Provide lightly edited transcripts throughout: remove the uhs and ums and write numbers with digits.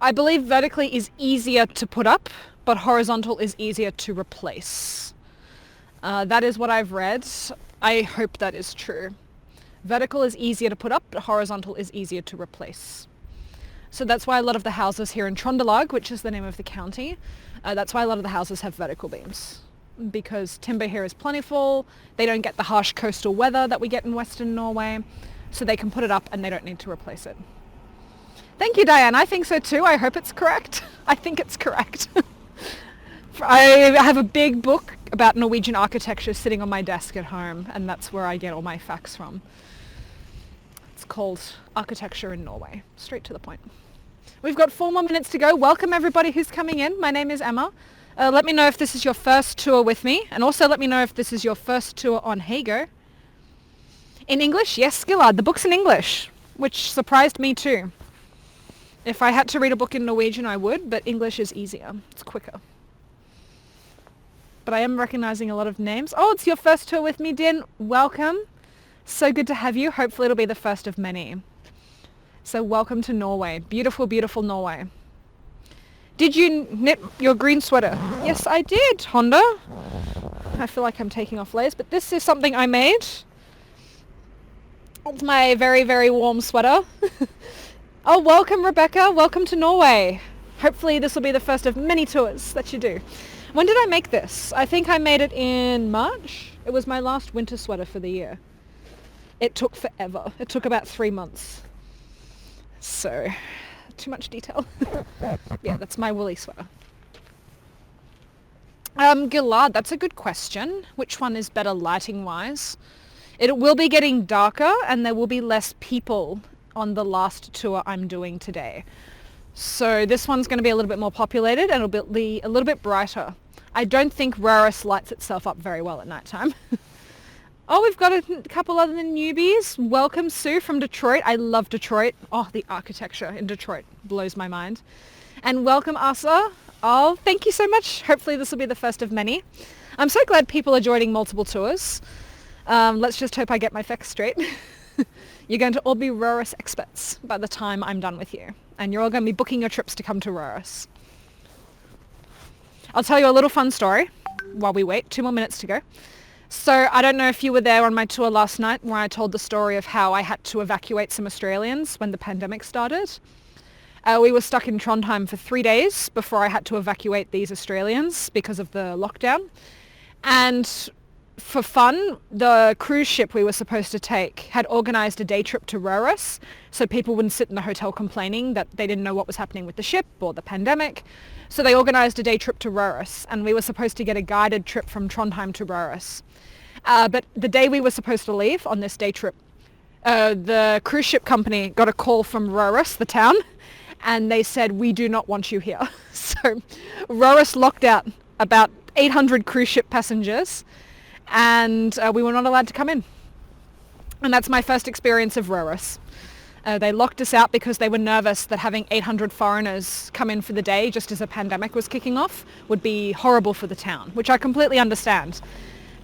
I believe vertically is easier to put up, but horizontal is easier to replace. That is what I've read. I hope that is true. Vertical is easier to put up, but horizontal is easier to replace. So that's why a lot of the houses here in Trøndelag, which is the name of the county, that's why a lot of the houses have vertical beams. Because timber here is plentiful, they don't get the harsh coastal weather that we get in Western Norway, so they can put it up and they don't need to replace it. Thank you, Diane. I think so too. I hope it's correct. I think it's correct. I have a big book about Norwegian architecture sitting on my desk at home, and that's where I get all my facts from. It's called Architecture in Norway. Straight to the point. We've got 4 more minutes to go. Welcome everybody who's coming in. My name is Emma. Let me know if this is your first tour with me, and also let me know if this is your first tour on Heygo. In English? Yes, Skillard. The book's in English, which surprised me too. If I had to read a book in Norwegian, I would, but English is easier. It's quicker. But I am recognizing a lot of names. Oh, it's your first tour with me, Din. Welcome. So good to have you. Hopefully it'll be the first of many. So welcome to Norway. Beautiful, beautiful Norway. Did you knit your green sweater? Yes, I did, Honda. I feel like I'm taking off layers, but this is something I made. It's my very, very warm sweater. Oh, welcome, Rebecca. Welcome to Norway. Hopefully this will be the first of many tours that you do. When did I make this? I think I made it in March. It was my last winter sweater for the year. It took forever. It took about 3 months. So, too much detail. Yeah, that's my woolly sweater. Gillard, that's a good question. Which one is better lighting-wise? It will be getting darker and there will be less people on the last tour I'm doing today. So this one's going to be a little bit more populated and it'll be a little bit brighter. I don't think Røros lights itself up very well at nighttime. Oh, we've got a couple other newbies. Welcome, Sue from Detroit. I love Detroit. Oh, the architecture in Detroit blows my mind. And welcome, Asa. Oh, thank you so much. Hopefully this will be the first of many. I'm so glad people are joining multiple tours. Let's just hope I get my facts straight. You're going to all be Røros experts by the time I'm done with you. And you're all going to be booking your trips to come to Røros. I'll tell you a little fun story while we wait. 2 more minutes to go. So I don't know if you were there on my tour last night where I told the story of how I had to evacuate some Australians when the pandemic started. We were stuck in Trondheim for 3 days before I had to evacuate these Australians because of the lockdown. And for fun, the cruise ship we were supposed to take had organised a day trip to Røros, so people wouldn't sit in the hotel complaining that they didn't know what was happening with the ship or the pandemic. So they organised a day trip to Røros, and we were supposed to get a guided trip from Trondheim to Røros. But the day we were supposed to leave on this day trip, the cruise ship company got a call from Røros, the town, and they said, "We do not want you here." So Røros locked out about 800 cruise ship passengers, and we were not allowed to come in. And that's my first experience of Røros. They locked us out because they were nervous that having 800 foreigners come in for the day just as a pandemic was kicking off would be horrible for the town, which I completely understand.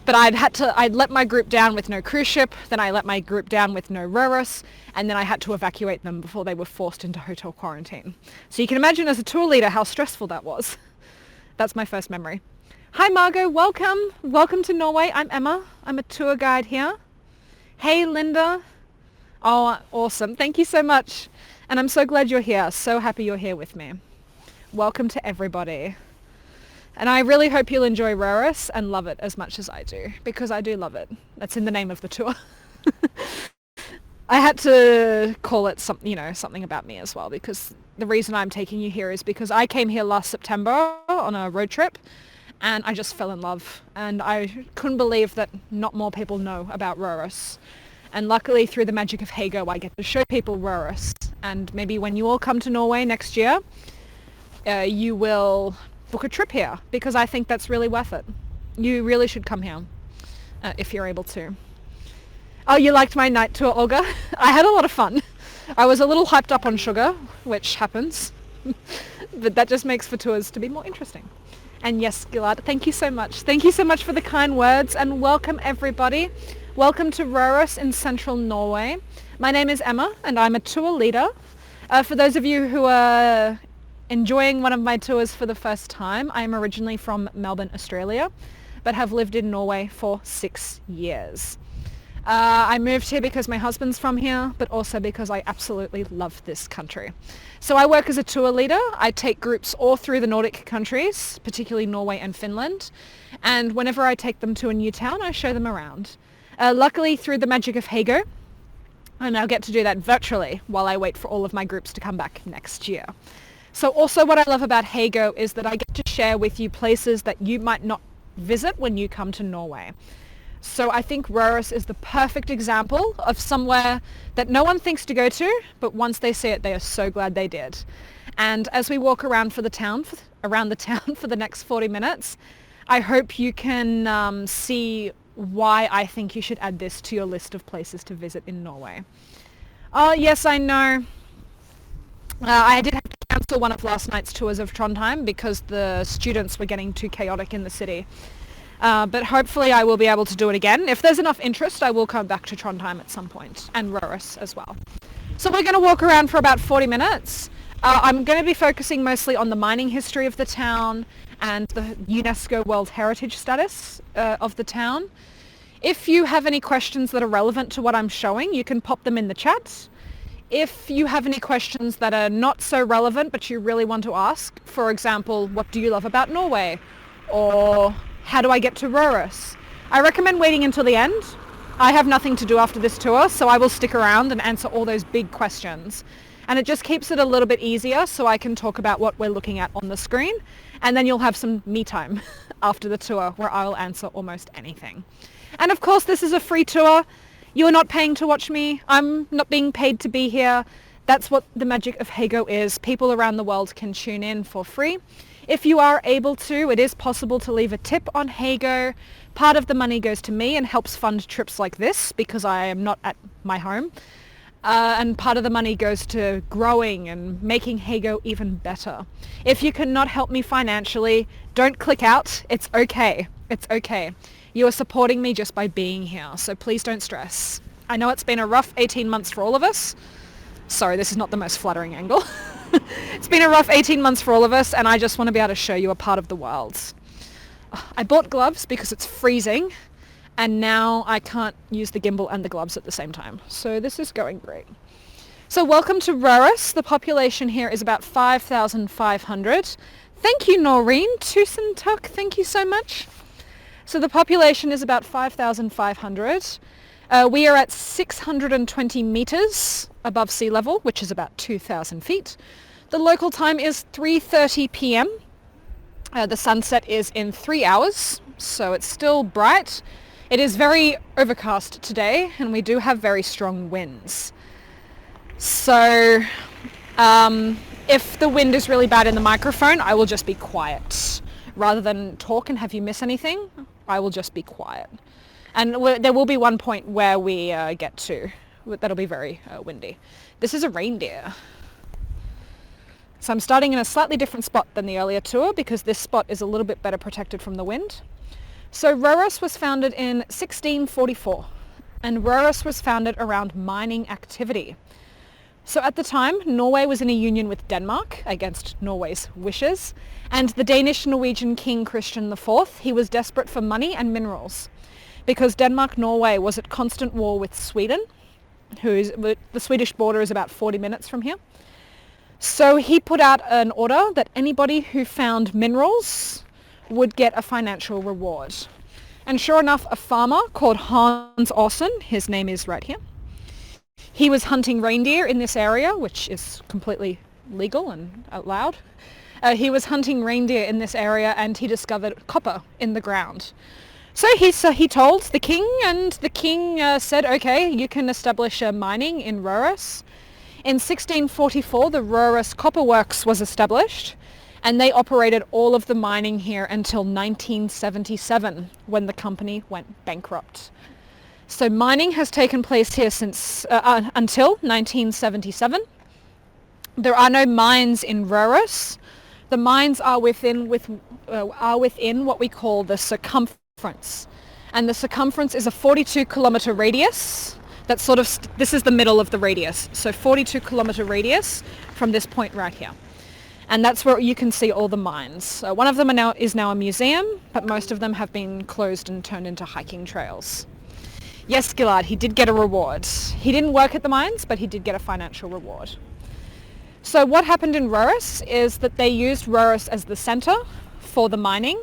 But I'd let my group down with no cruise ship, then I let my group down with no Røros, and then I had to evacuate them before they were forced into hotel quarantine. So you can imagine as a tour leader how stressful that was. That's my first memory. Hi Margot, welcome. Welcome to Norway. I'm Emma. I'm a tour guide here. Hey Linda. Oh, awesome. Thank you so much. And I'm so glad you're here. So happy you're here with me. Welcome to everybody. And I really hope you'll enjoy Røros and love it as much as I do, because I do love it. That's in the name of the tour. I had to call it something about me as well, because the reason I'm taking you here is because I came here last September on a road trip and I just fell in love, and I couldn't believe that not more people know about Røros. And luckily through the magic of Heygo I get to show people Røros, and maybe when you all come to Norway next year you will book a trip here, because I think that's really worth it. You really should come here if you're able to. Oh, you liked my night tour, Olga? I had a lot of fun. I was a little hyped up on sugar, which happens, but that just makes for tours to be more interesting. And yes, Gilad, thank you so much. Thank you so much for the kind words, and welcome everybody. Welcome to Røros in central Norway. My name is Emma and I'm a tour leader. For those of you who are enjoying one of my tours for the first time. I am originally from Melbourne, Australia, but have lived in Norway for 6 years. I moved here because my husband's from here, but also because I absolutely love this country. So I work as a tour leader. I take groups all through the Nordic countries, particularly Norway and Finland. And whenever I take them to a new town, I show them around. Luckily, through the magic of Heygo, I now get to do that virtually while I wait for all of my groups to come back next year. So also what I love about Heygo is that I get to share with you places that you might not visit when you come to Norway. So I think Røros is the perfect example of somewhere that no one thinks to go to, but once they see it, they are so glad they did. And as we walk around for the town, around the town for the next 40 minutes, I hope you can see why I think you should add this to your list of places to visit in Norway. Oh, yes, I know. I did have to cancel one of last night's tours of Trondheim because the students were getting too chaotic in the city. But hopefully I will be able to do it again. If there's enough interest, I will come back to Trondheim at some point, and Røros as well. So we're going to walk around for about 40 minutes. I'm going to be focusing mostly on the mining history of the town and the UNESCO World Heritage status of the town. If you have any questions that are relevant to what I'm showing, you can pop them in the chat. If you have any questions that are not so relevant but you really want to ask, for example, what do you love about Norway? Or how do I get to Røros? I recommend waiting until the end. I have nothing to do after this tour, so I will stick around and answer all those big questions. And it just keeps it a little bit easier so I can talk about what we're looking at on the screen. And then you'll have some me time after the tour where I'll answer almost anything. And of course, this is a free tour. You're not paying to watch me. I'm not being paid to be here. That's what the magic of Heygo is. People around the world can tune in for free. If you are able to, it is possible to leave a tip on Heygo. Part of the money goes to me and helps fund trips like this because I am not at my home. And part of the money goes to growing and making Heygo even better. If you cannot help me financially, don't click out. It's okay. It's okay. You are supporting me just by being here, so please don't stress. I know it's been a rough 18 months for all of us. Sorry, this is not the most flattering angle. It's been a rough 18 months for all of us, and I just want to be able to show you a part of the world. I bought gloves because it's freezing, and now I can't use the gimbal and the gloves at the same time. So this is going great. So welcome to Røros. The population here is about 5,500. Thank you, Noreen. Tusen takk. Thank you so much. So the population is about 5,500. We are at 620 meters above sea level, which is about 2,000 feet. The local time is 3:30 p.m. The sunset is in 3 hours, so it's still bright. It is very overcast today, and we do have very strong winds. So if the wind is really bad in the microphone, I will just be quiet. Rather than talk and have you miss anything, I will just be quiet. And there will be one point where we get to. That'll be very windy. This is a reindeer. So I'm starting in a slightly different spot than the earlier tour because this spot is a little bit better protected from the wind. So Røros was founded in 1644, and Røros was founded around mining activity. So at the time, Norway was in a union with Denmark against Norway's wishes, and the Danish-Norwegian King Christian IV, he was desperate for money and minerals because Denmark-Norway was at constant war with Sweden, the Swedish border is about 40 minutes from here. So he put out an order that anybody who found minerals would get a financial reward. And sure enough, a farmer called Hans Aasen, his name is right here, he was hunting reindeer in this area, which is completely legal and allowed. He was hunting reindeer in this area and he discovered copper in the ground. So he told the king, and the king said, okay, you can establish mining in Røros. In 1644, the Røros Copper Works was established, and they operated all of the mining here until 1977, when the company went bankrupt. So mining has taken place here since until 1977. There are no mines in Røros. The mines are within what we call the circumference, and the circumference is a 42-kilometer radius. That's sort of this is the middle of the radius, so 42-kilometer radius from this point right here. And that's where you can see all the mines. One of them is now a museum, but most of them have been closed and turned into hiking trails. Yes, Gillard, he did get a reward. He didn't work at the mines, but he did get a financial reward. So what happened in Røros is that they used Røros as the centre for the mining,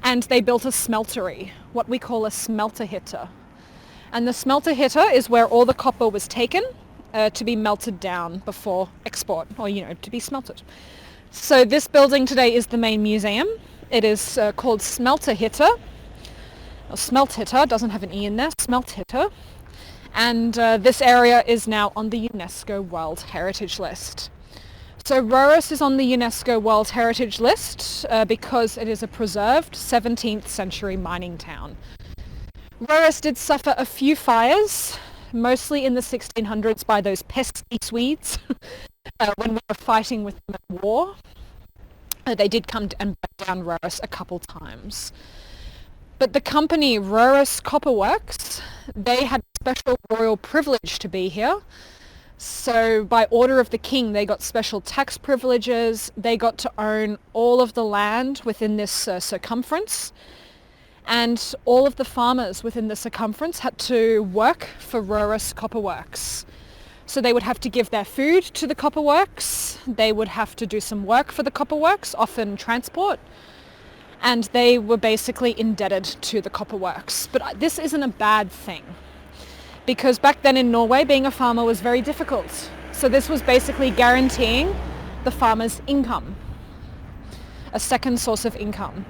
and they built a smeltery, what we call a smelterhytte. And the smelterhytte is where all the copper was taken to be melted down before export, or, to be smelted. So this building today is the main museum. It is called Smelterhytte. Smelthytte, doesn't have an E in there, Smelthytte. And this area is now on the UNESCO World Heritage List. So Røros is on the UNESCO World Heritage List because it is a preserved 17th century mining town. Røros did suffer a few fires, mostly in the 1600s by those pesky Swedes. When we were fighting with them at war, they did come and burn down Røros a couple times. But the company Røros Copper Works, they had special royal privilege to be here. So by order of the king, they got special tax privileges. They got to own all of the land within this circumference. And all of the farmers within the circumference had to work for Røros Copper Works. So they would have to give their food to the copper works. They would have to do some work for the copper works, often transport. And they were basically indebted to the copper works. But this isn't a bad thing, because back then in Norway, being a farmer was very difficult. So this was basically guaranteeing the farmer's income, a second source of income.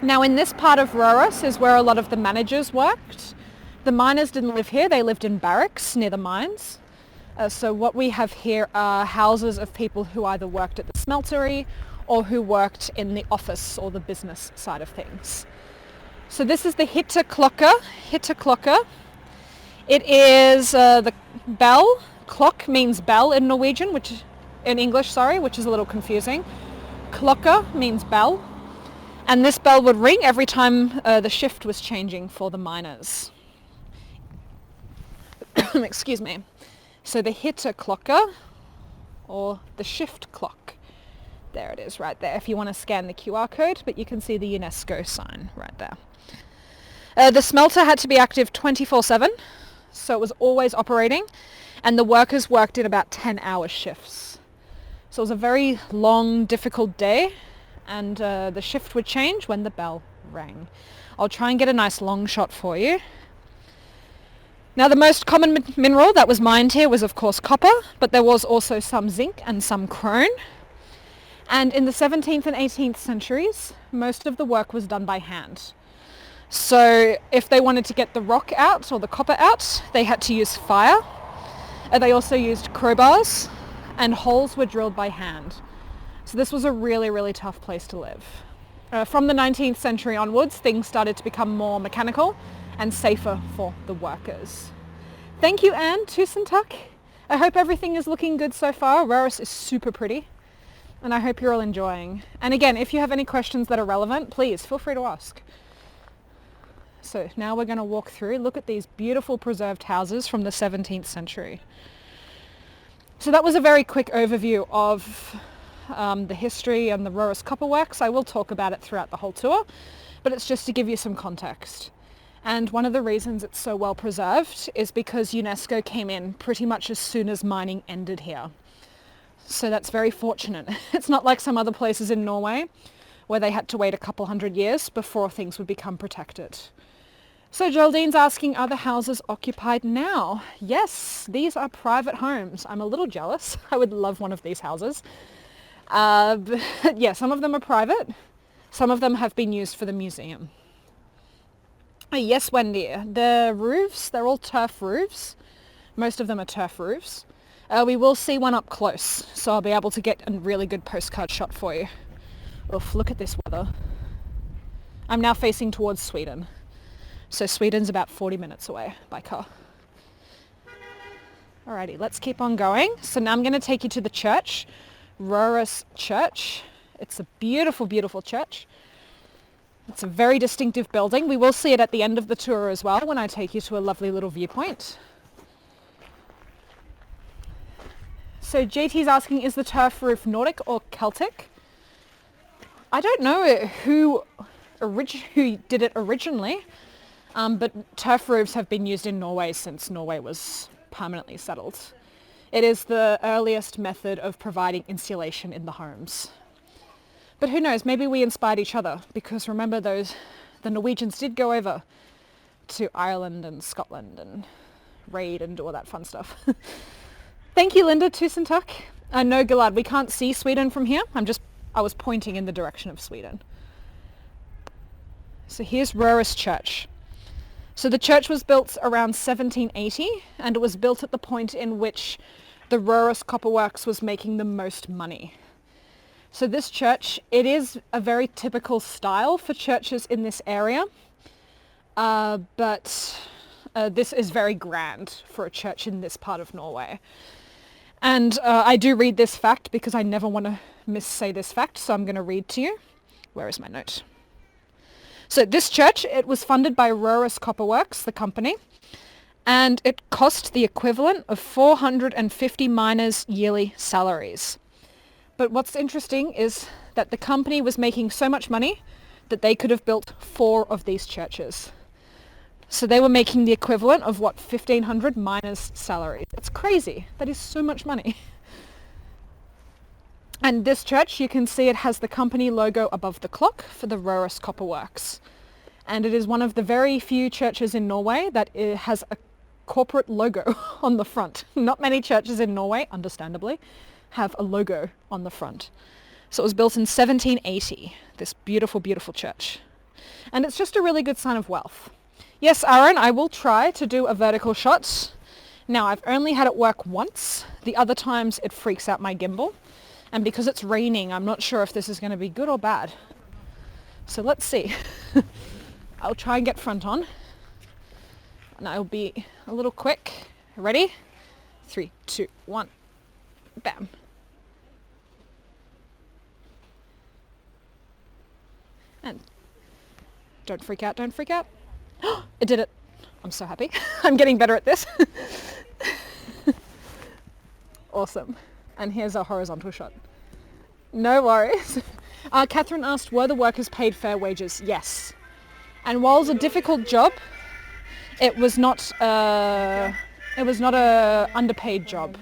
Now in this part of Røros is where a lot of the managers worked. The miners didn't live here, they lived in barracks near the mines. So what we have here are houses of people who either worked at the smeltery or who worked in the office or the business side of things. So this is the Hitteklokke. Hitteklokke. It is the bell. Klok means bell in Norwegian, which is a little confusing. Klokke means bell. And this bell would ring every time the shift was changing for the miners. Excuse me. So the Hitteklokke, or the shift clock. There it is right there, if you want to scan the QR code, but you can see the UNESCO sign right there. The smelter had to be active 24/7, so it was always operating, and the workers worked in about 10-hour shifts. So it was a very long, difficult day, and the shift would change when the bell rang. I'll try and get a nice long shot for you. Now the most common mineral that was mined here was of course copper, but there was also some zinc and some chrome. And in the 17th and 18th centuries, most of the work was done by hand. So if they wanted to get the rock out or the copper out, they had to use fire. They also used crowbars, and holes were drilled by hand. So this was a really, really tough place to live. From the 19th century onwards, things started to become more mechanical and safer for the workers. Thank you, Anne. Tusen takk. I hope everything is looking good so far. Røros is super pretty, and I hope you're all enjoying. And again, if you have any questions that are relevant, please feel free to ask. So now we're going to walk through. Look at these beautiful preserved houses from the 17th century. So that was a very quick overview of the history and the Røros Copper Works. I will talk about it throughout the whole tour, but it's just to give you some context. And one of the reasons it's so well preserved is because UNESCO came in pretty much as soon as mining ended here. So that's very fortunate. It's not like some other places in Norway where they had to wait a couple hundred years before things would become protected. So Geraldine's asking, are the houses occupied now? Yes, these are private homes. I'm a little jealous. I would love one of these houses. But yeah, some of them are private. Some of them have been used for the museum. Yes, Wendy, the roofs, they're all turf roofs. Most of them are turf roofs. We will see one up close, so I'll be able to get a really good postcard shot for you. Oof, look at this weather. I'm now facing towards Sweden. So Sweden's about 40 minutes away by car. Alrighty, let's keep on going. So now I'm going to take you to the church, Røros Church. It's a beautiful, beautiful church. It's a very distinctive building. We will see it at the end of the tour as well when I take you to a lovely little viewpoint. So JT's asking, is the turf roof Nordic or Celtic? I don't know who did it originally, but turf roofs have been used in Norway since Norway was permanently settled. It is the earliest method of providing insulation in the homes. But who knows, maybe we inspired each other, because remember the Norwegians did go over to Ireland and Scotland and raid and do all that fun stuff. Thank you, Linda. Tusen takk. No, Gilad, we can't see Sweden from here. I was pointing in the direction of Sweden. So here's Røros Church. So the church was built around 1780, and it was built at the point in which the Røros Copper Works was making the most money. So this church, it is a very typical style for churches in this area, but this is very grand for a church in this part of Norway. And I do read this fact because I never want to missay this fact, so I'm going to read to you. Where is my note? So this church, it was funded by Røros Copper Works, the company, and it cost the equivalent of 450 miners' yearly salaries. But what's interesting is that the company was making so much money that they could have built 4 of these churches. So they were making the equivalent of 1,500 miners' salaries. It's crazy. That is so much money. And this church, you can see it has the company logo above the clock for the Røros Copper Works. And it is one of the very few churches in Norway that it has a corporate logo on the front. Not many churches in Norway, understandably, have a logo on the front. So it was built in 1780, this beautiful, beautiful church. And it's just a really good sign of wealth. Yes, Aaron, I will try to do a vertical shot. Now, I've only had it work once. The other times it freaks out my gimbal. And because it's raining, I'm not sure if this is going to be good or bad. So let's see. I'll try and get front on. And I'll be a little quick. Ready? 3, 2, 1. Bam. And don't freak out, don't freak out. It did it. I'm so happy. I'm getting better at this. Awesome. And here's our horizontal shot. No worries. Catherine asked, were the workers paid fair wages? Yes. And while it was a difficult job, it was not a underpaid job.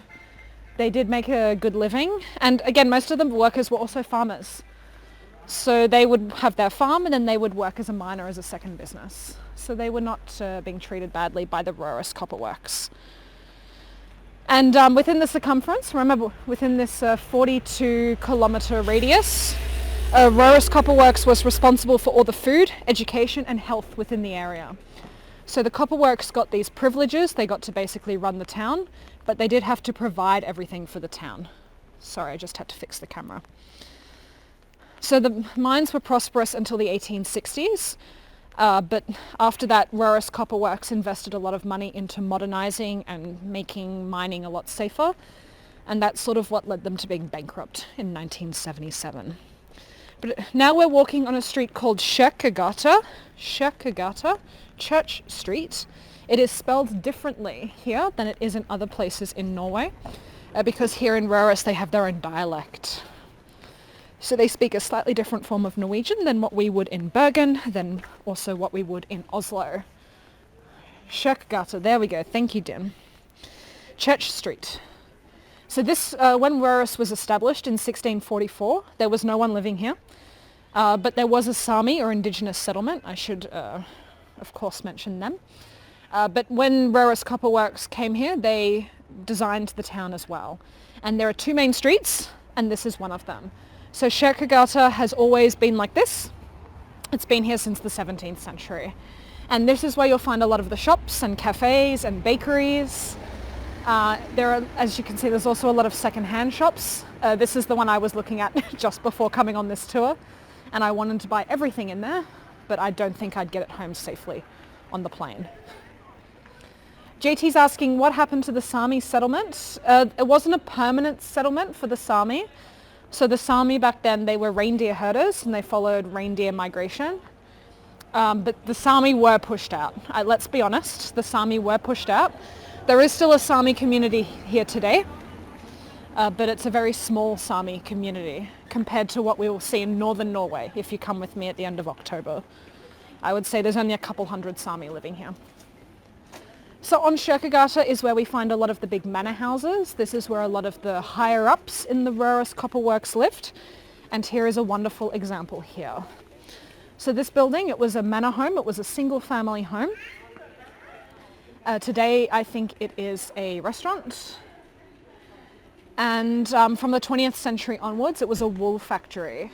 They did make a good living. And again, most of the workers were also farmers. So they would have their farm and then they would work as a miner as a second business. So they were not being treated badly by the Røros Copper Works. And within the circumference, remember, within this 42 kilometre radius, Røros Copper Works was responsible for all the food, education and health within the area. So the Copper Works got these privileges. They got to basically run the town, but they did have to provide everything for the town. Sorry, I just had to fix the camera. So the mines were prosperous until the 1860s. But after that, Røros Copper Works invested a lot of money into modernizing and making mining a lot safer. And that's sort of what led them to being bankrupt in 1977. But now we're walking on a street called Kyrkjegata, Church Street. It is spelled differently here than it is in other places in Norway, because here in Røros they have their own dialect. So they speak a slightly different form of Norwegian than what we would in Bergen, than also what we would in Oslo. Kyrkjegata, there we go. Thank you, Din. Church Street. So this, when Røros was established in 1644, there was no one living here, but there was a Sami or indigenous settlement. I should, of course, mention them. But when Røros Copper Works came here, they designed the town as well. And there are 2 main streets, and this is one of them. So Kyrkjegata has always been like this. It's been here since the 17th century. And this is where you'll find a lot of the shops and cafes and bakeries. There are, as you can see, there's also a lot of second-hand shops. This is the one I was looking at just before coming on this tour. And I wanted to buy everything in there, but I don't think I'd get it home safely on the plane. JT's asking, what happened to the Sami settlement? It wasn't a permanent settlement for the Sami. So the Sami back then, they were reindeer herders and they followed reindeer migration. But the Sami were pushed out. Let's be honest, the Sami were pushed out. There is still a Sami community here today. but it's a very small Sami community compared to what we will see in northern Norway if you come with me at the end of October. I would say there's only a couple hundred Sami living here. So on Kyrkogata is where we find a lot of the big manor houses. This is where a lot of the higher ups in the Røros copper works lived. And here is a wonderful example here. So this building, it was a manor home. It was a single family home. Today, I think it is a restaurant. And from the 20th century onwards, it was a wool factory.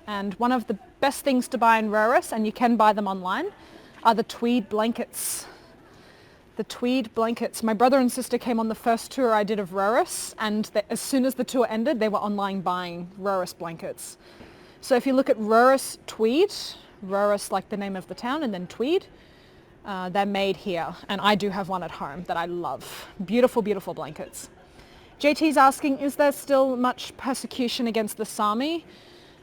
And one of the best things to buy in Røros, and you can buy them online, are the tweed blankets. The tweed blankets. My brother and sister came on the first tour I did of Røros, and as soon as the tour ended, they were online buying Røros blankets. So if you look at Røros tweed, Røros like the name of the town, and then tweed, they're made here. And I do have one at home that I love. Beautiful, beautiful blankets. JT's asking, is there still much persecution against the Sami?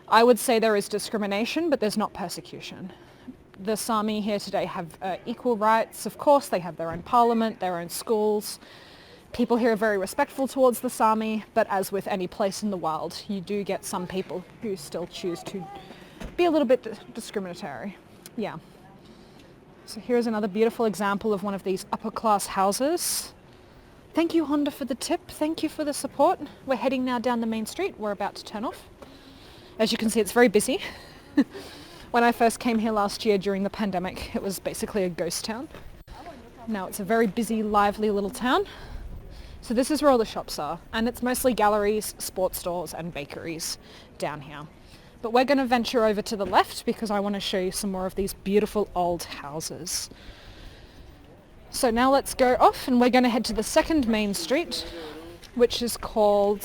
I would say there is discrimination, but there's not persecution. The Sami here today have equal rights. Of course, they have their own parliament, their own schools. People here are very respectful towards the Sami, but as with any place in the world, you do get some people who still choose to be a little bit discriminatory. Yeah. So here's another beautiful example of one of these upper class houses. Thank you, Honda, for the tip. Thank you for the support. We're heading now down the main street. We're about to turn off. As you can see, it's very busy. When I first came here last year during the pandemic, it was basically a ghost town. Now it's a very busy, lively little town. So this is where all the shops are, and it's mostly galleries, sports stores and bakeries down here. But we're going to venture over to the left because I want to show you some more of these beautiful old houses. So now let's go off and we're going to head to the second main street, which is called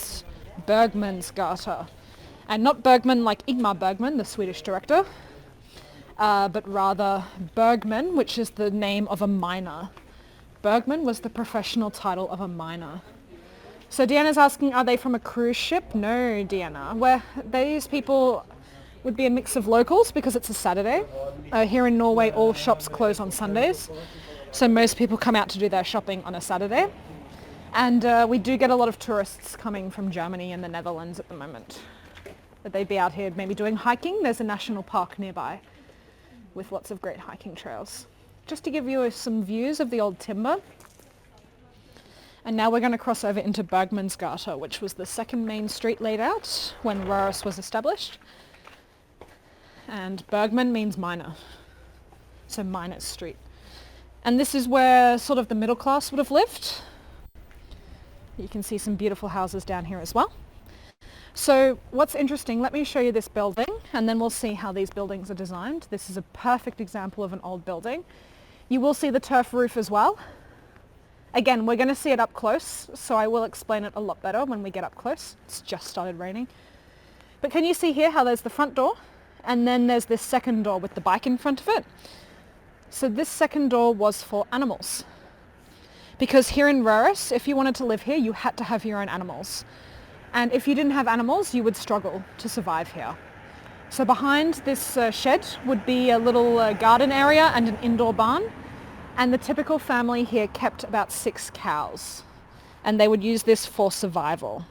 Bergmansgata. And not Bergman like Ingmar Bergman, the Swedish director, but rather Bergman, which is the name of a miner. Bergman was the professional title of a miner. So Deanna's asking, are they from a cruise ship? No, Deanna. Where these people would be a mix of locals because it's a Saturday. Here in Norway, all shops close on Sundays. So most people come out to do their shopping on a Saturday. And we do get a lot of tourists coming from Germany and the Netherlands at the moment. But they'd be out here maybe doing hiking. There's a national park nearby with lots of great hiking trails. Just to give you some views of the old timber. And now we're going to cross over into Bergmansgata, which was the second main street laid out when Røros was established. And Bergman means miner, so Miners Street. And this is where sort of the middle class would have lived. You can see some beautiful houses down here as well. So what's interesting, let me show you this building and then we'll see how these buildings are designed. This is a perfect example of an old building. You will see the turf roof as well. Again, we're going to see it up close, so I will explain it a lot better when we get up close. It's just started raining. But can you see here how there's the front door? And then there's this second door with the bike in front of it. So this second door was for animals. Because here in Røros, if you wanted to live here, you had to have your own animals. And if you didn't have animals, you would struggle to survive here. So behind this shed would be a little garden area and an indoor barn. And the typical family here kept about 6 cows. And they would use this for survival.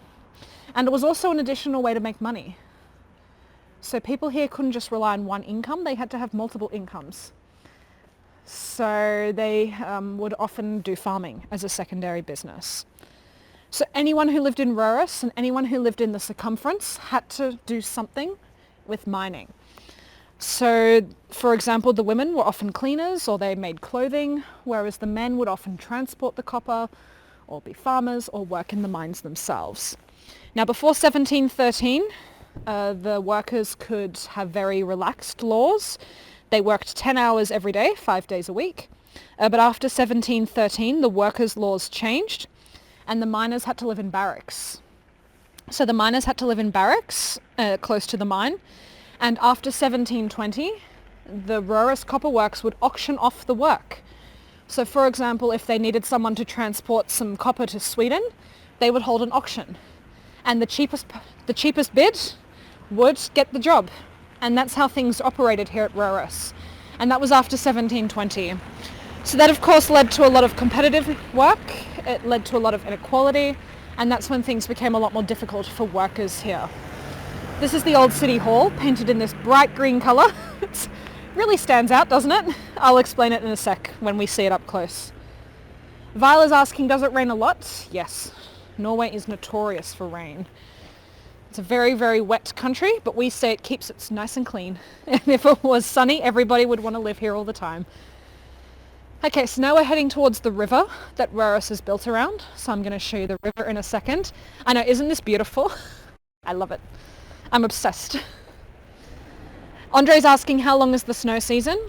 And it was also an additional way to make money. So people here couldn't just rely on one income, they had to have multiple incomes. So they would often do farming as a secondary business. So anyone who lived in Røros and anyone who lived in the circumference had to do something with mining. So, for example, the women were often cleaners or they made clothing, whereas the men would often transport the copper or be farmers or work in the mines themselves. Now, before 1713, the workers could have very relaxed laws. They worked 10 hours every day, 5 days a week. But after 1713, the workers' laws changed and the miners had to live in barracks. So the miners had to live in barracks close to the mine. And after 1720, the Røros Copper Works would auction off the work. So for example, if they needed someone to transport some copper to Sweden, they would hold an auction. And the cheapest bid would get the job. And that's how things operated here at Røros. And that was after 1720. So that of course led to a lot of competitive work. It led to a lot of inequality. And that's when things became a lot more difficult for workers here. This is the old city hall, painted in this bright green colour. It really stands out, doesn't it? I'll explain it in a sec when we see it up close. Vila's asking, does it rain a lot? Yes. Norway is notorious for rain. It's a very, very wet country, but we say it keeps it nice and clean. And if it was sunny, everybody would want to live here all the time. Okay, so now we're heading towards the river that Røros is built around. So I'm going to show you the river in a second. I know, isn't this beautiful? I love it. I'm obsessed. Andre's asking, how long is the snow season?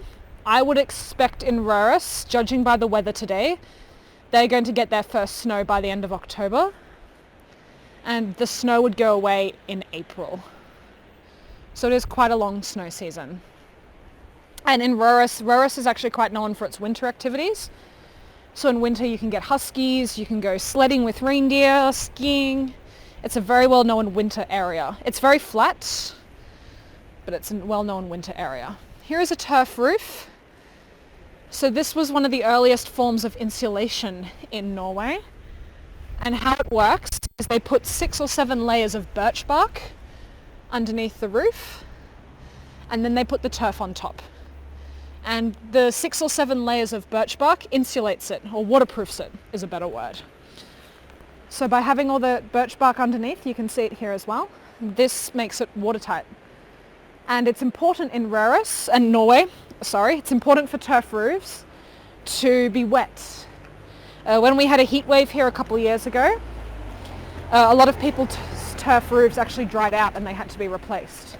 I would expect in Røros, judging by the weather today, they're going to get their first snow by the end of October. And the snow would go away in April. So it is quite a long snow season. And in Røros is actually quite known for its winter activities. So in winter you can get huskies, you can go sledding with reindeer, skiing. It's a very well-known winter area. It's very flat, but it's a well-known winter area. Here is a turf roof. So this was one of the earliest forms of insulation in Norway. And how it works is they put 6 or 7 layers of birch bark underneath the roof, and then they put the turf on top. And the 6 or 7 layers of birch bark insulates it, or waterproofs it is a better word. So by having all the birch bark underneath, you can see it here as well, this makes it watertight. And it's important in Røros and Norway, it's important for turf roofs to be wet. When we had a heat wave here a couple of years ago, a lot of people's turf roofs actually dried out and they had to be replaced.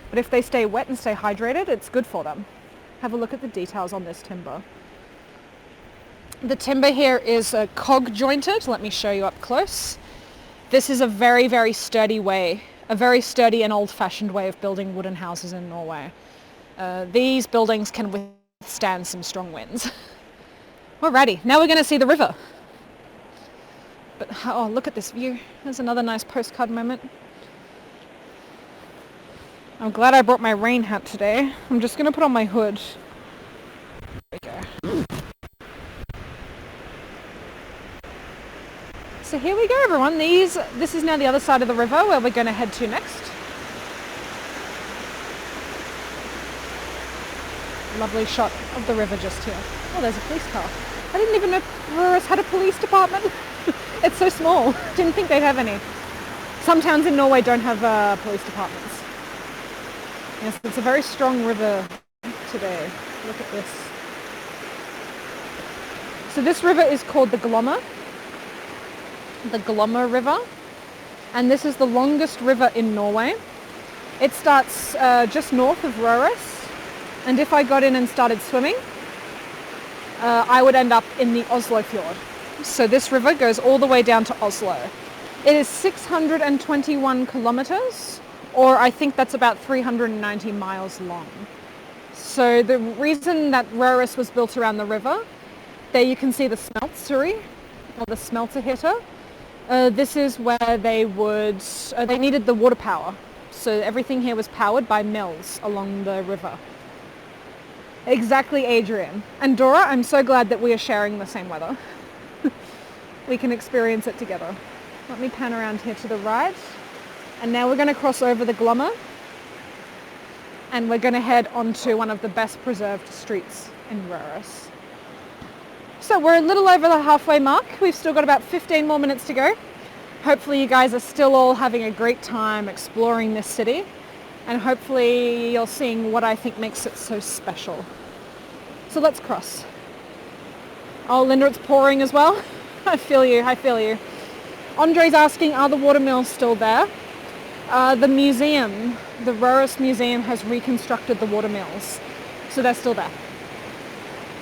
But if they stay wet and stay hydrated, it's good for them. Have a look at the details on this timber. The timber here is cog jointed. Let me show you up close. This is a very, very sturdy way, a very sturdy and old-fashioned way of building wooden houses in Norway. These buildings can withstand some strong winds. Alrighty, now we're going to see the river. But oh, look at this view. There's another nice postcard moment. I'm glad I brought my rain hat today. I'm just going to put on my hood. There we go. So here we go, everyone. This is now the other side of the river where we're going to head to next. Lovely shot of the river just here. Oh, there's a police car. I didn't even know Røros had a police department. It's so small. Didn't think they'd have any. Some towns in Norway don't have police departments. Yes, it's a very strong river today. Look at this. So this river is called the Glomma River, and this is the longest river in Norway. It starts just north of Røros, and if I got in and started swimming, I would end up in the Oslo Fjord. So this river goes all the way down to Oslo. It is 621 kilometers, or I think that's about 390 miles long. So the reason that Røros was built around the river, there you can see the smeltery, or the smelter hitter. This is where they needed the water power. So everything here was powered by mills along the river. Exactly, Adrian. And Dora, I'm so glad that we are sharing the same weather. We can experience it together. Let me pan around here to the right. And now we're going to cross over the Glomma. And we're going to head onto one of the best preserved streets in Røros. So we're a little over the halfway mark. We've still got about 15 more minutes to go. Hopefully you guys are still all having a great time exploring this city. And hopefully you're seeing what I think makes it so special. So let's cross. Oh, Linda, it's pouring as well. I feel you. Andre's asking, are the watermills still there? The museum, the Røros Museum, has reconstructed the watermills. So they're still there.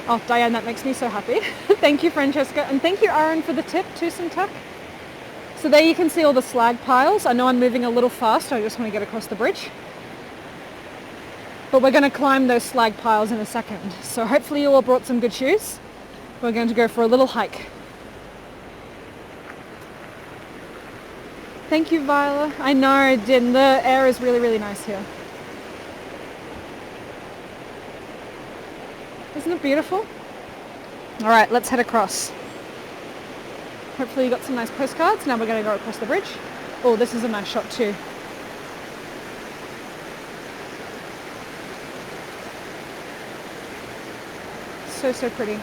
Oh, Diane, that makes me so happy. Thank you, Francesca. And thank you, Aaron, for the tip. Tusen tak. So there you can see all the slag piles. I know I'm moving a little fast. I just want to get across the bridge. But we're going to climb those slag piles in a second. So hopefully you all brought some good shoes. We're going to go for a little hike. Thank you, Viola. I know, Din, the air is really, really nice here. Isn't it beautiful? All right, let's head across. Hopefully you got some nice postcards. Now we're going to go across the bridge. Oh, this is a nice shot too. So, so pretty.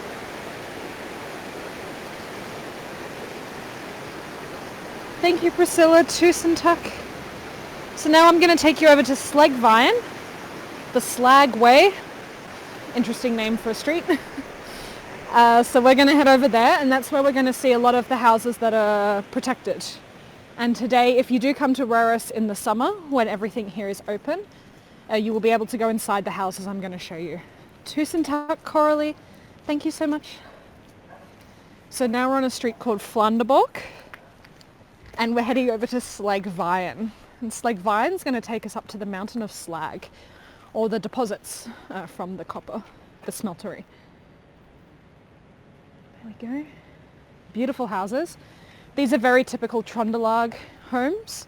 Thank you, Priscilla. Tusen tuck. So now I'm going to take you over to Slagveien, the Slag Way. Interesting name for a street. So we're going to head over there, and that's where we're going to see a lot of the houses that are protected. And today, if you do come to Røros in the summer, when everything here is open, you will be able to go inside the houses I'm going to show you. Tusen takk, Coralie. Thank you so much. So now we're on a street called Flanderborg, and we're heading over to Slagveien. And Slagveien is going to take us up to the mountain of slag, or the deposits from the copper, the smeltery. There we go. Beautiful houses. These are very typical Trondelag homes.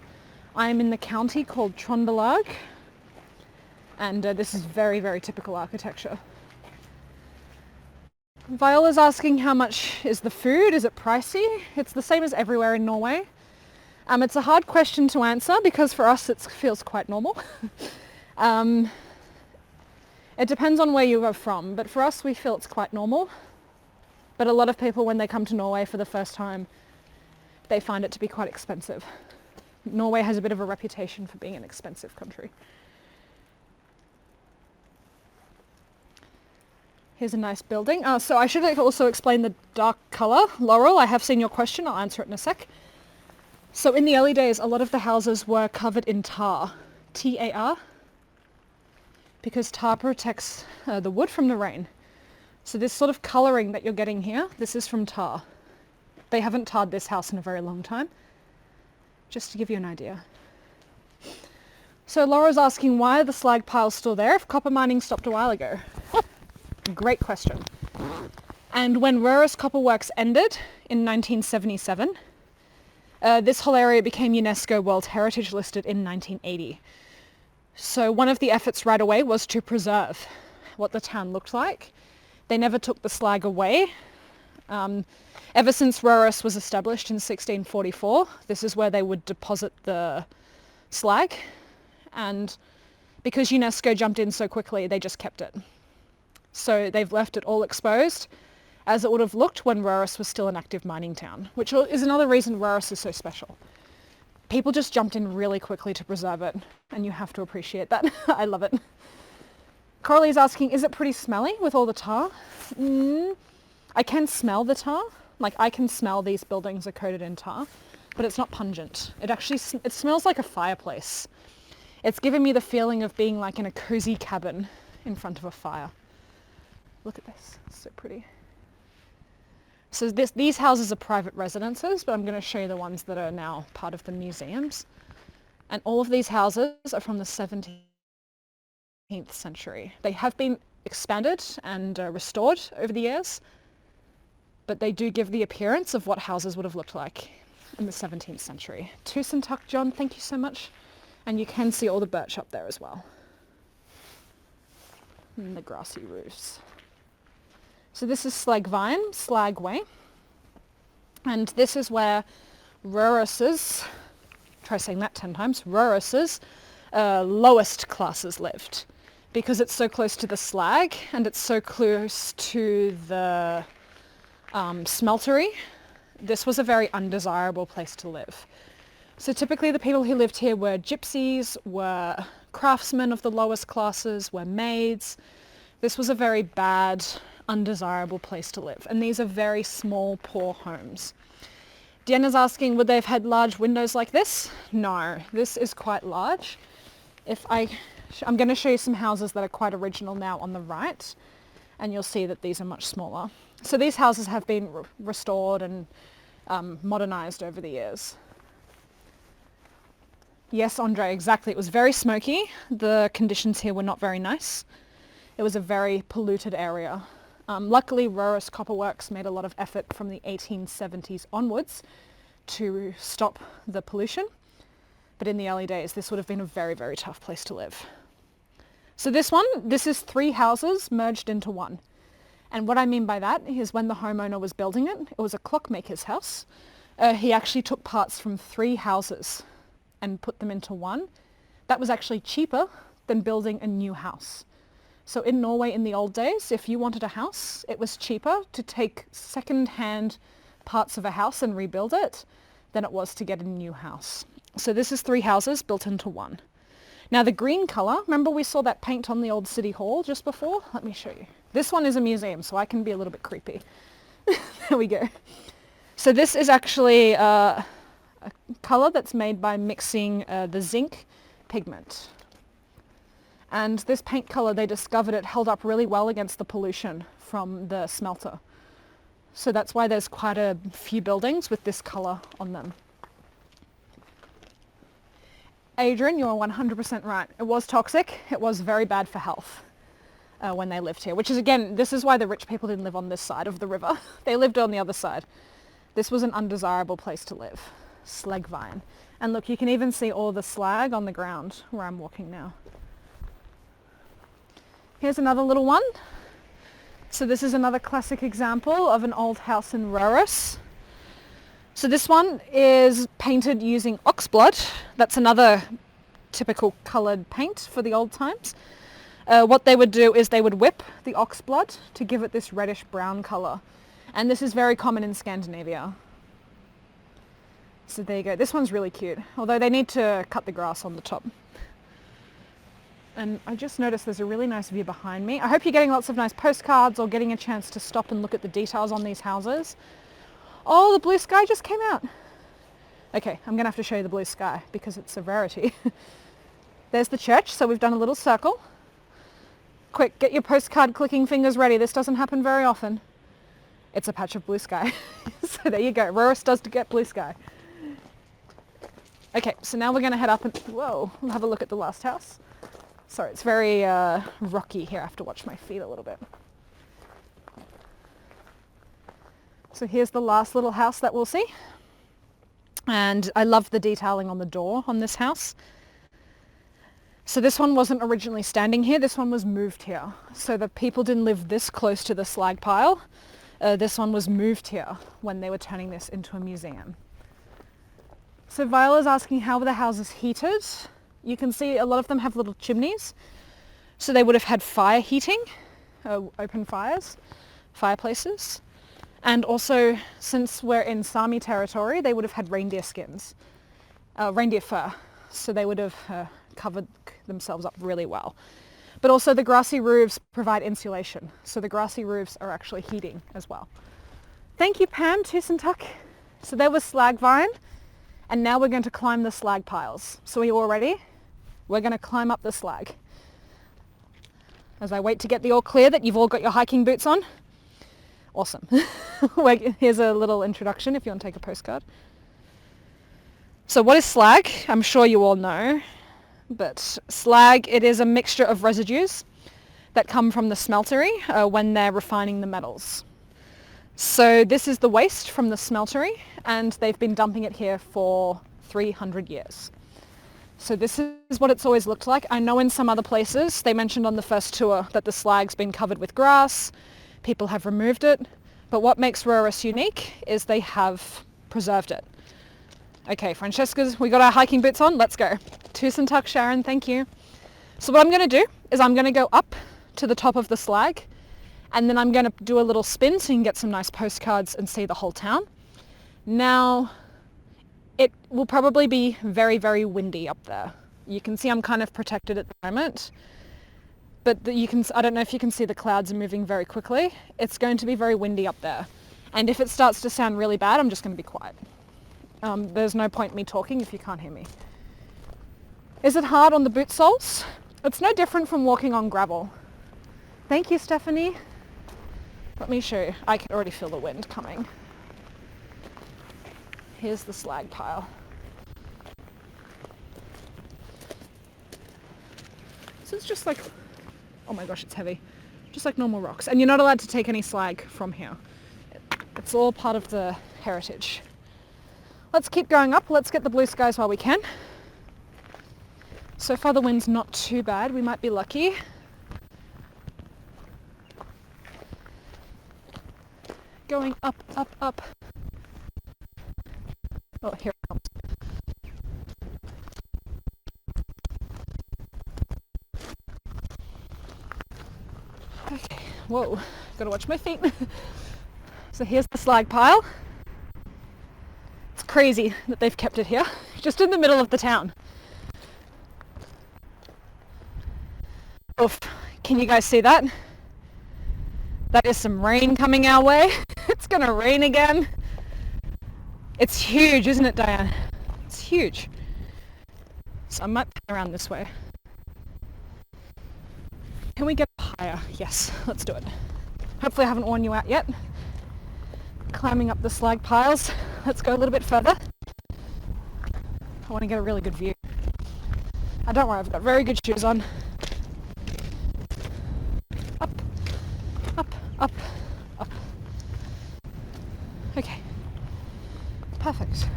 I am in the county called Trondelag, and this is very, very typical architecture. Viola's asking how much is the food? Is it pricey? It's the same as everywhere in Norway. It's a hard question to answer because for us it feels quite normal. It depends on where you are from, but for us we feel it's quite normal. But a lot of people, when they come to Norway for the first time, they find it to be quite expensive. Norway has a bit of a reputation for being an expensive country. Here's a nice building. So I should also explain the dark colour. Laurel, I have seen your question. I'll answer it in a sec. So in the early days, a lot of the houses were covered in tar, T-A-R, because tar protects the wood from the rain. So this sort of colouring that you're getting here, this is from tar. They haven't tarred this house in a very long time, just to give you an idea. So Laura's asking, why are the slag piles still there if copper mining stopped a while ago? Great question. And when Røros Copper Works ended in 1977, this whole area became UNESCO World Heritage Listed in 1980. So one of the efforts right away was to preserve what the town looked like. They never took the slag away. Ever since Røros was established in 1644, this is where they would deposit the slag. And because UNESCO jumped in so quickly, they just kept it. So they've left it all exposed as it would have looked when Røros was still an active mining town, which is another reason Røros is so special. People just jumped in really quickly to preserve it, and you have to appreciate that. I love it. Coralie's asking, is it pretty smelly with all the tar? I can smell the tar. Like, I can smell these buildings are coated in tar, but it's not pungent. It smells like a fireplace. It's given me the feeling of being like in a cozy cabin in front of a fire. Look at this, it's so pretty. So these houses are private residences, but I'm going to show you the ones that are now part of the museums. And all of these houses are from the 17th century. They have been expanded and restored over the years, but they do give the appearance of what houses would have looked like in the 17th century. Tusen takk, John, thank you so much. And you can see all the birch up there as well. And the grassy roofs. So this is Slagveien, Slag Way. And this is where Røros's, try saying that 10 times, Røros's lowest classes lived. Because it's so close to the slag and it's so close to the smeltery, this was a very undesirable place to live. So typically the people who lived here were gypsies, were craftsmen of the lowest classes, were maids. This was a very bad, undesirable place to live. And these are very small, poor homes. Deanna's asking, would they have had large windows like this? No, this is quite large. I'm going to show you some houses that are quite original now on the right, and you'll see that these are much smaller. So these houses have been restored and modernized over the years. Yes, Andre, exactly. It was very smoky. The conditions here were not very nice. It was a very polluted area. Luckily, Røros Copper Works made a lot of effort from the 1870s onwards to stop the pollution. But in the early days, this would have been a very, very tough place to live. So this is 3 houses merged into one. And what I mean by that is when the homeowner was building it, it was a clockmaker's house. He actually took parts from 3 houses and put them into one. That was actually cheaper than building a new house. So in Norway in the old days, if you wanted a house, it was cheaper to take second-hand parts of a house and rebuild it than it was to get a new house. So this is 3 houses built into one. Now the green colour, remember we saw that paint on the old city hall just before? Let me show you. This one is a museum, so I can be a little bit creepy. There we go. So this is actually a colour that's made by mixing the zinc pigment. And this paint colour, they discovered it held up really well against the pollution from the smelter. So that's why there's quite a few buildings with this colour on them. Adrian, you're 100% right. It was toxic. It was very bad for health when they lived here, which is, again, this is why the rich people didn't live on this side of the river. They lived on the other side. This was an undesirable place to live. Slagvine. And look, you can even see all the slag on the ground where I'm walking now. Here's another little one. So this is another classic example of an old house in Røros. So this one is painted using ox blood. That's another typical coloured paint for the old times. What they would do is they would whip the ox blood to give it this reddish brown colour. And this is very common in Scandinavia. So there you go. This one's really cute, although they need to cut the grass on the top. And I just noticed there's a really nice view behind me. I hope you're getting lots of nice postcards or getting a chance to stop and look at the details on these houses. Oh, the blue sky just came out. Okay, I'm going to have to show you the blue sky because it's a rarity. There's the church, so we've done a little circle. Quick, get your postcard clicking fingers ready. This doesn't happen very often. It's a patch of blue sky. So there you go. Røros does to get blue sky. Okay, so now we're going to head up and, whoa, we'll have a look at the last house. Sorry, it's very rocky here. I have to watch my feet a little bit. So here's the last little house that we'll see. And I love the detailing on the door on this house. So this one wasn't originally standing here. This one was moved here. So the people didn't live this close to the slag pile. This one was moved here when they were turning this into a museum. So Viola's asking how were the houses heated? You can see a lot of them have little chimneys. So they would have had fire heating, open fireplaces. And also, since we're in Sami territory, they would have had reindeer skins, reindeer fur. So they would have covered themselves up really well. But also the grassy roofs provide insulation. So the grassy roofs are actually heating as well. Thank you, Pam. Tusen takk. So there was Slagvine. And now we're going to climb the slag piles. So are you all ready? We're going to climb up the slag. As I wait to get the all clear that you've all got your hiking boots on. Awesome. Here's a little introduction if you want to take a postcard. So what is slag? I'm sure you all know. But slag, it is a mixture of residues that come from the smeltery when they're refining the metals. So this is the waste from the smeltery, and they've been dumping it here for 300 years. So this is what it's always looked like. I know in some other places, they mentioned on the first tour that the slag's been covered with grass. People have removed it. But what makes Røros unique is they have preserved it. Okay, Francesca's, we got our hiking boots on. Let's go. Tusen takk, Sharon. Thank you. So what I'm going to do is I'm going to go up to the top of the slag, and then I'm going to do a little spin so you can get some nice postcards and see the whole town. Now, it will probably be very, very windy up there. You can see I'm kind of protected at the moment, but I don't know if you can see the clouds are moving very quickly. It's going to be very windy up there. And if it starts to sound really bad, I'm just going to be quiet. There's no point me talking if you can't hear me. Is it hard on the boot soles? It's no different from walking on gravel. Thank you, Stephanie. Let me show you. I can already feel the wind coming. Here's the slag pile. So it's just like, oh my gosh, it's heavy. Just like normal rocks. And you're not allowed to take any slag from here. It's all part of the heritage. Let's keep going up. Let's get the blue skies while we can. So far the wind's not too bad. We might be lucky. Going up, up, up. Oh, here it comes. Okay, whoa, gotta watch my feet. So here's the slag pile. It's crazy that they've kept it here, just in the middle of the town. Oof, can you guys see that? That is some rain coming our way. It's gonna rain again. It's huge, isn't it, Diane? It's huge. So I might pan around this way. Can we get higher? Yes, let's do it. Hopefully I haven't worn you out yet. Climbing up the slag piles. Let's go a little bit further. I want to get a really good view. Don't worry, I've got very good shoes on. Up, up, up, up. Okay. Perfect.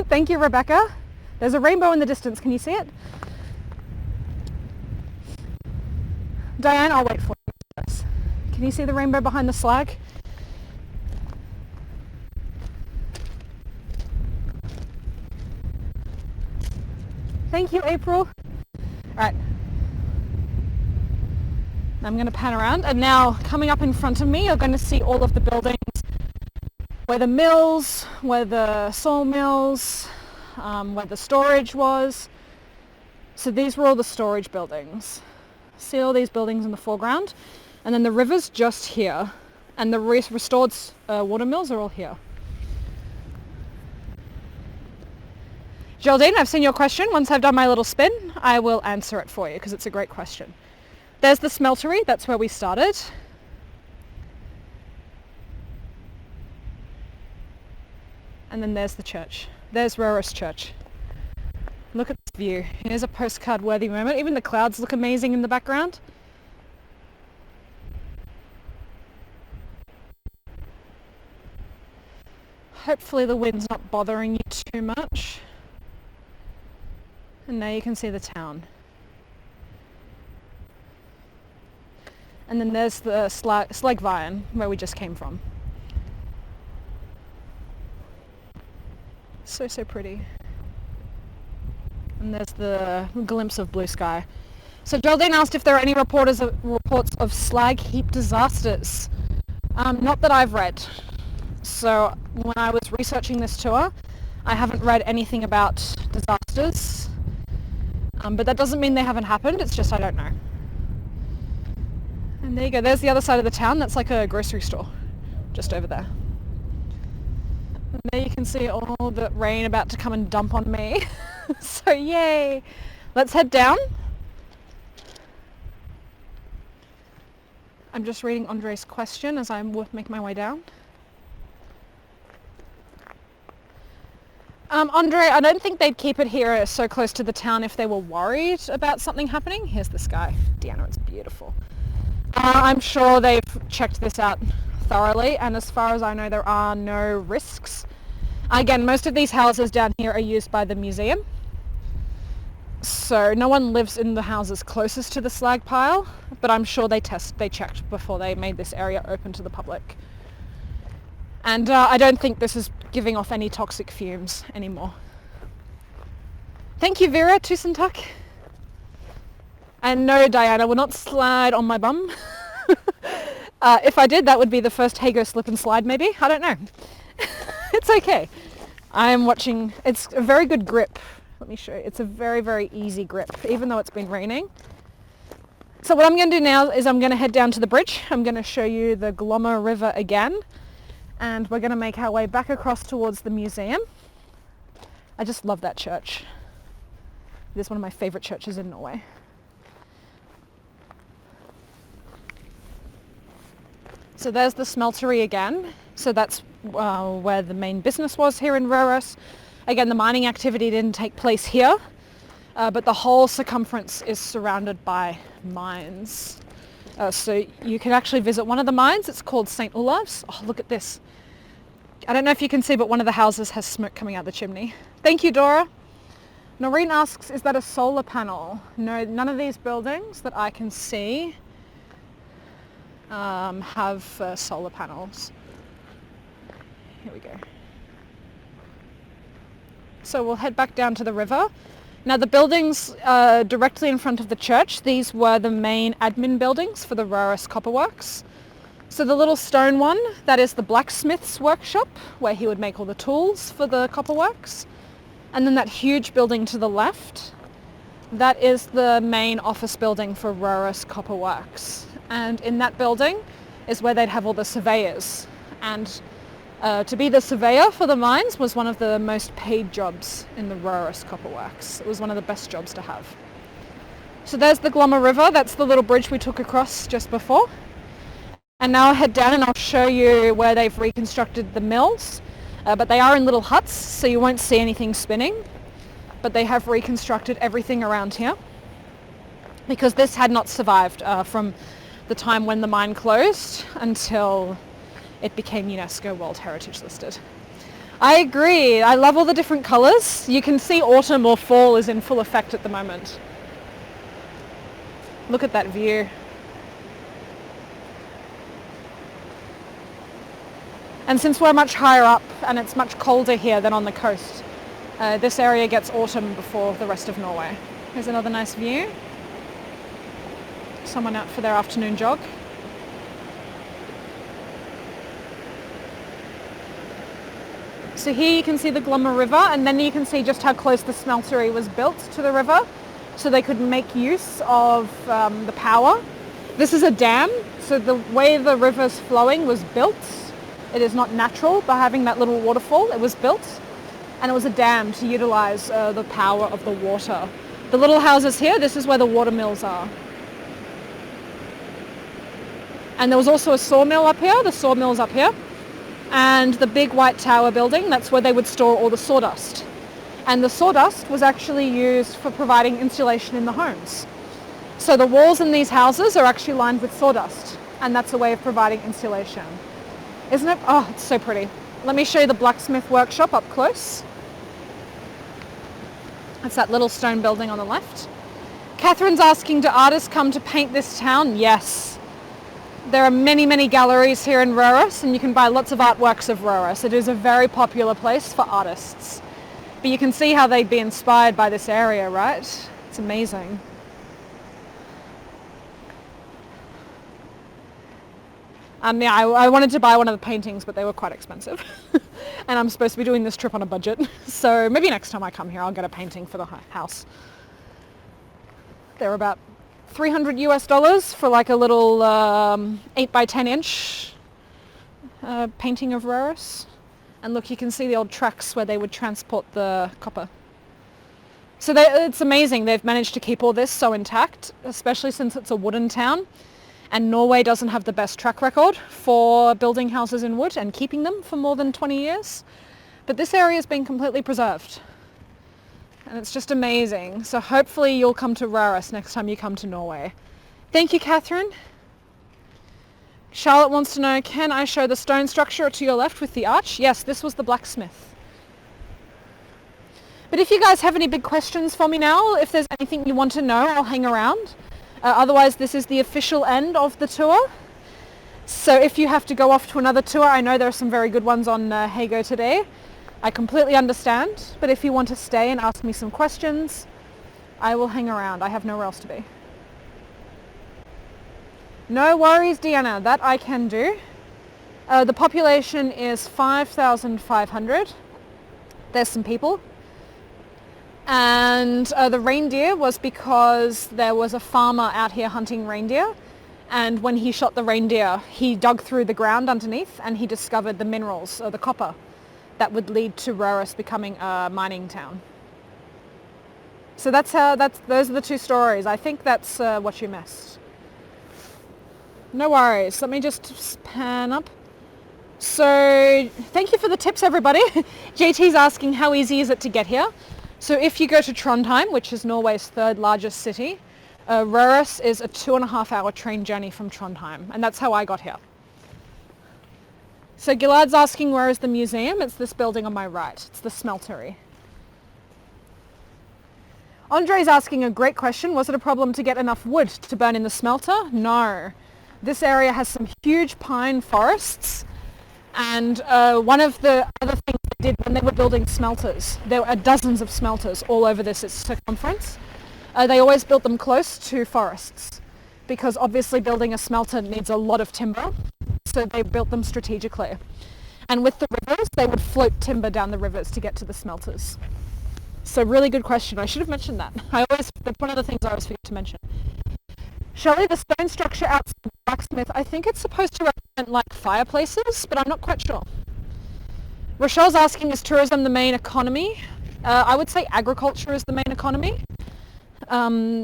Thank you, Rebecca. There's a rainbow in the distance. Can you see it? Diane, I'll wait for you. Can you see the rainbow behind the slag? Thank you, April. Alright. I'm going to pan around, and now coming up in front of me you're going to see all of the buildings where the mills, where the sawmills, where the storage was. So these were all the storage buildings. See all these buildings in the foreground? And then the river's just here, and the restored water mills are all here. Geraldine, I've seen your question. Once I've done my little spin, I will answer it for you because it's a great question. There's the smeltery, that's where we started. And then there's the church. There's Røros Church. Look at this view. Here's a postcard worthy moment. Even the clouds look amazing in the background. Hopefully the wind's not bothering you too much. And now you can see the town. And then there's the Slagveien, where we just came from. So pretty. And there's the glimpse of blue sky. So Geraldine asked if there are any reports of slag heap disasters. Not that I've read. So when I was researching this tour, I haven't read anything about disasters. But that doesn't mean they haven't happened, it's just I don't know. And there you go, there's the other side of the town. That's like a grocery store, just over there. And there you can see all the rain about to come and dump on me. So yay! Let's head down. I'm just reading Andre's question as I make my way down. Andre, I don't think they'd keep it here so close to the town if they were worried about something happening. Here's the sky. Deanna, it's beautiful. I'm sure they've checked this out thoroughly, and as far as I know, there are no risks. Again, most of these houses down here are used by the museum, so no one lives in the houses closest to the slag pile, but I'm sure they checked before they made this area open to the public. And I don't think this is giving off any toxic fumes anymore. Thank you, Vera. Tusen tak. And no, Diana, I will not slide on my bum. If I did, that would be the first Heygo slip and slide, maybe. I don't know. It's okay. I am watching. It's a very good grip. Let me show you. It's a very, very easy grip, even though it's been raining. So what I'm going to do now is I'm going to head down to the bridge. I'm going to show you the Glomma River again. And we're going to make our way back across towards the museum. I just love that church. It is one of my favourite churches in Norway. So there's the smeltery again. So that's where the main business was here in Røros. Again, the mining activity didn't take place here, but the whole circumference is surrounded by mines. So you can actually visit one of the mines. It's called St. Olav's. Oh, look at this. I don't know if you can see, but one of the houses has smoke coming out the chimney. Thank you, Dora. Noreen asks, is that a solar panel? No, none of these buildings that I can see have solar panels. Here we go. So we'll head back down to the river. Now the buildings directly in front of the church, these were the main admin buildings for the Røros Copper Works. So the little stone one, that is the blacksmith's workshop, where he would make all the tools for the copper works. And then that huge building to the left, that is the main office building for Røros Copper Works. And in that building is where they'd have all the surveyors. And to be the surveyor for the mines was one of the most paid jobs in the Røros Copper Works. It was one of the best jobs to have. So there's the Glomma River. That's the little bridge we took across just before. And now I'll head down and I'll show you where they've reconstructed the mills. But they are in little huts, so you won't see anything spinning. But they have reconstructed everything around here because this had not survived from the time when the mine closed until it became UNESCO World Heritage Listed. I agree. I love all the different colours. You can see autumn or fall is in full effect at the moment. Look at that view. And since we're much higher up and it's much colder here than on the coast, this area gets autumn before the rest of Norway. Here's another nice view. Someone out for their afternoon jog. So here you can see the Glomma River, and then you can see just how close the smeltery was built to the river, so they could make use of the power. This is a dam, so the way the river's flowing was built. It is not natural by having that little waterfall. It was built, and it was a dam to utilize the power of the water. The little houses here, this is where the water mills are. And there was also a sawmill up here, the sawmill's up here. And the big white tower building, that's where they would store all the sawdust. And the sawdust was actually used for providing insulation in the homes. So the walls in these houses are actually lined with sawdust, and that's a way of providing insulation. Isn't it? Oh, it's so pretty. Let me show you the blacksmith workshop up close. That's that little stone building on the left. Catherine's asking, do artists come to paint this town? Yes. There are many, many galleries here in Røros, and you can buy lots of artworks of Røros. It is a very popular place for artists. But you can see how they'd be inspired by this area, right? It's amazing. Yeah, I wanted to buy one of the paintings, but they were quite expensive. And I'm supposed to be doing this trip on a budget. So maybe next time I come here, I'll get a painting for the house. They're about $300 for like a little 8 by 10 inch painting of Røros. And look, you can see the old tracks where they would transport the copper. So it's amazing. They've managed to keep all this so intact, especially since it's a wooden town. And Norway doesn't have the best track record for building houses in wood and keeping them for more than 20 years. But this area has been completely preserved. And it's just amazing. So hopefully you'll come to Røros next time you come to Norway. Thank you, Catherine. Charlotte wants to know, can I show the stone structure to your left with the arch? Yes, this was the blacksmith. But if you guys have any big questions for me now, if there's anything you want to know, I'll hang around. Otherwise, this is the official end of the tour. So if you have to go off to another tour, I know there are some very good ones on Heygo today. I completely understand, but if you want to stay and ask me some questions, I will hang around. I have nowhere else to be. No worries, Deanna, that I can do. The population is 5,500. There's some people. And the reindeer was because there was a farmer out here hunting reindeer. And when he shot the reindeer, he dug through the ground underneath and he discovered the minerals, or the copper, that would lead to Røros becoming a mining town. So those are the two stories. I think that's what you missed. No worries. Let me just pan up. So thank you for the tips, everybody. JT's asking how easy is it to get here. So if you go to Trondheim, which is Norway's third largest city, Røros is a 2.5-hour train journey from Trondheim, and that's how I got here. So Gilad's asking, where is the museum? It's this building on my right. It's the smeltery. Andre's asking a great question. Was it a problem to get enough wood to burn in the smelter? No. This area has some huge pine forests, and one of the other things they did when they were building smelters. There were dozens of smelters all over this circumference. They always built them close to forests because obviously building a smelter needs a lot of timber, so they built them strategically. And with the rivers, they would float timber down the rivers to get to the smelters. So really good question. I should have mentioned that. That's one of the things I always forget to mention. Shelley, the stone structure outside the blacksmith, I think it's supposed to represent like fireplaces, but I'm not quite sure. Rochelle's asking, is tourism the main economy? I would say agriculture is the main economy.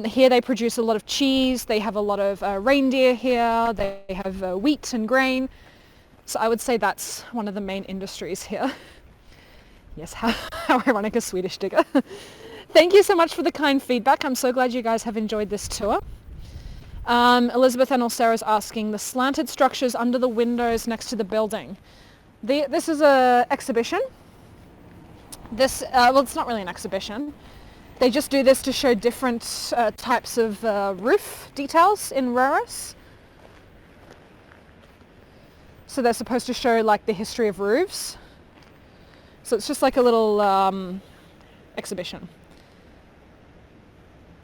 Here they produce a lot of cheese, they have a lot of reindeer here, they have wheat and grain. So I would say that's one of the main industries here. Yes, how ironic, a Swedish digger. Thank you so much for the kind feedback. I'm so glad you guys have enjoyed this tour. Elizabeth and Sarah's asking, the slanted structures under the windows next to the building. This is an exhibition. Well, it's not really an exhibition. They just do this to show different types of roof details in Røros. So they're supposed to show like the history of roofs. So it's just like a little exhibition.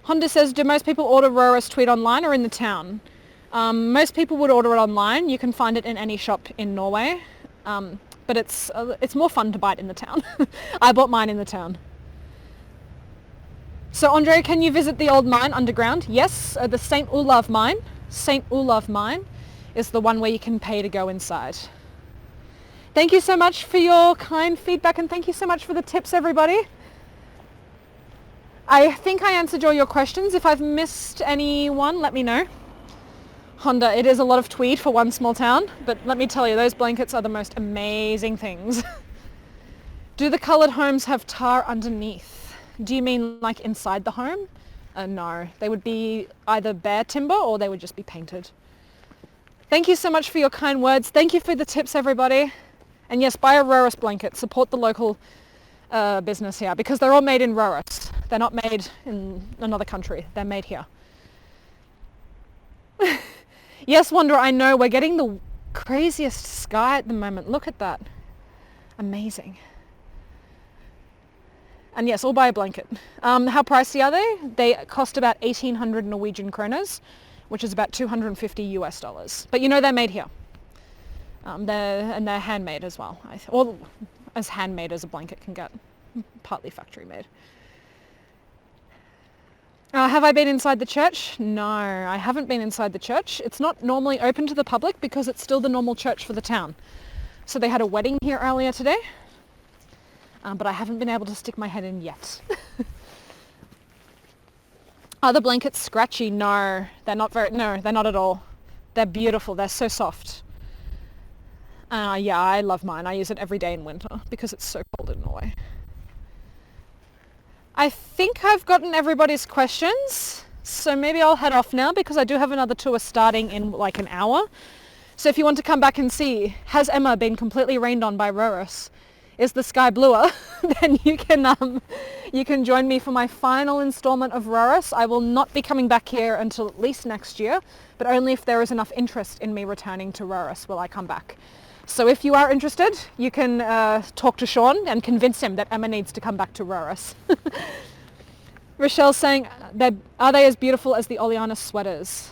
Honda says, do most people order Røros tweed online or in the town? Most people would order it online. You can find it in any shop in Norway. But it's more fun to buy it in the town. I bought mine in the town. So Andre, can you visit the old mine underground? Yes, the St. Olav mine. St. Olav mine is the one where you can pay to go inside. Thank you so much for your kind feedback, and thank you so much for the tips, everybody. I think I answered all your questions. If I've missed anyone, let me know. Honda, it is a lot of tweed for one small town, but let me tell you, those blankets are the most amazing things. Do the coloured homes have tar underneath? Do you mean like inside the home? No, they would be either bare timber or they would just be painted. Thank you so much for your kind words. Thank you for the tips, everybody. And yes, buy a Røros blanket. Support the local business here because they're all made in Røros. They're not made in another country. They're made here. Yes, Wanda, I know. We're getting the craziest sky at the moment. Look at that. Amazing. And yes, I'll buy a blanket. How pricey are they? They cost about 1,800 Norwegian kroners, which is about $250. But you know they're made here. They're handmade as well. Or as handmade as a blanket can get. Partly factory made. Have I been inside the church? No, I haven't been inside the church. It's not normally open to the public because it's still the normal church for the town. So they had a wedding here earlier today. But I haven't been able to stick my head in yet. Are the blankets scratchy? No, they're not at all. They're beautiful. They're so soft. Yeah, I love mine. I use it every day in winter because it's so cold in Norway. I think I've gotten everybody's questions. So maybe I'll head off now because I do have another tour starting in like an hour. So if you want to come back and see, has Emma been completely rained on by Røros? Is the sky bluer? Then you can join me for my final installment of Røros. I will not be coming back here until at least next year, but only if there is enough interest in me returning to Røros will I come back. So if you are interested, you can talk to Sean and convince him that Emma needs to come back to Røros. Rochelle's saying, are they as beautiful as the Oleana sweaters?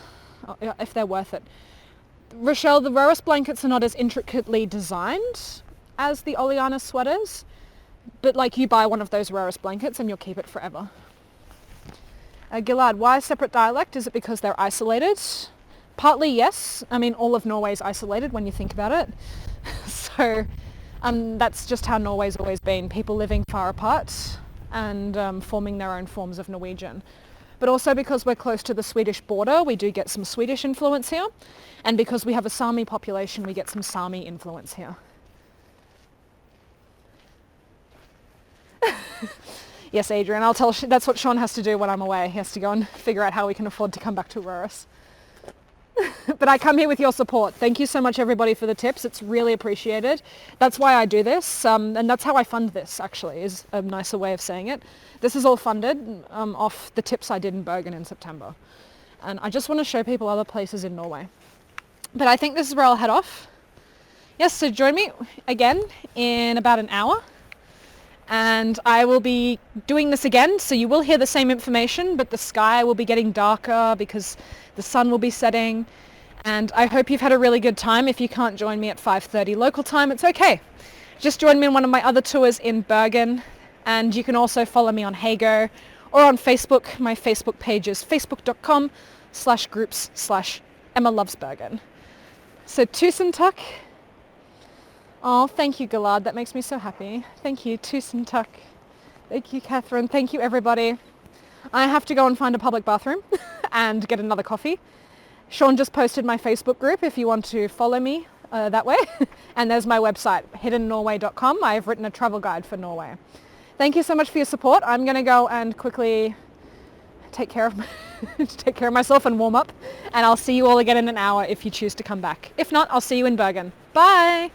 If they're worth it. Rochelle, the Røros blankets are not as intricately designed as the Oleana sweaters, but like you buy one of those Røros blankets and you'll keep it forever. Gilad, why separate dialect? Is it because they're isolated? Partly yes. I mean, all of Norway's isolated when you think about it. So that's just how Norway's always been. People living far apart and forming their own forms of Norwegian. But also because we're close to the Swedish border, we do get some Swedish influence here. And because we have a Sami population, we get some Sami influence here. Yes, Adrian, I'll tell. That's what Sean has to do when I'm away. He has to go and figure out how we can afford to come back to Røros. But I come here with your support. Thank you so much, everybody, for the tips. It's really appreciated. That's why I do this, and that's how I fund this, actually, is a nicer way of saying it. This is all funded off the tips I did in Bergen in September. And I just want to show people other places in Norway. But I think this is where I'll head off. Yes, so join me again in about an hour. And I will be doing this again, so you will hear the same information, but the sky will be getting darker because the sun will be setting. And I hope you've had a really good time. If you can't join me at 5:30 local time, it's okay. Just join me in one of my other tours in Bergen. And you can also follow me on Heygo or on Facebook. My Facebook page is facebook.com/groups/Emma Loves Bergen. So tusen takk. Oh, thank you, Galad. That makes me so happy. Thank you. Tusen takk. Thank you, Catherine. Thank you, everybody. I have to go and find a public bathroom and get another coffee. Sean just posted my Facebook group if you want to follow me that way. And there's my website, hiddennorway.com. I've written a travel guide for Norway. Thank you so much for your support. I'm going to go and quickly take care of myself and warm up. And I'll see you all again in an hour if you choose to come back. If not, I'll see you in Bergen. Bye!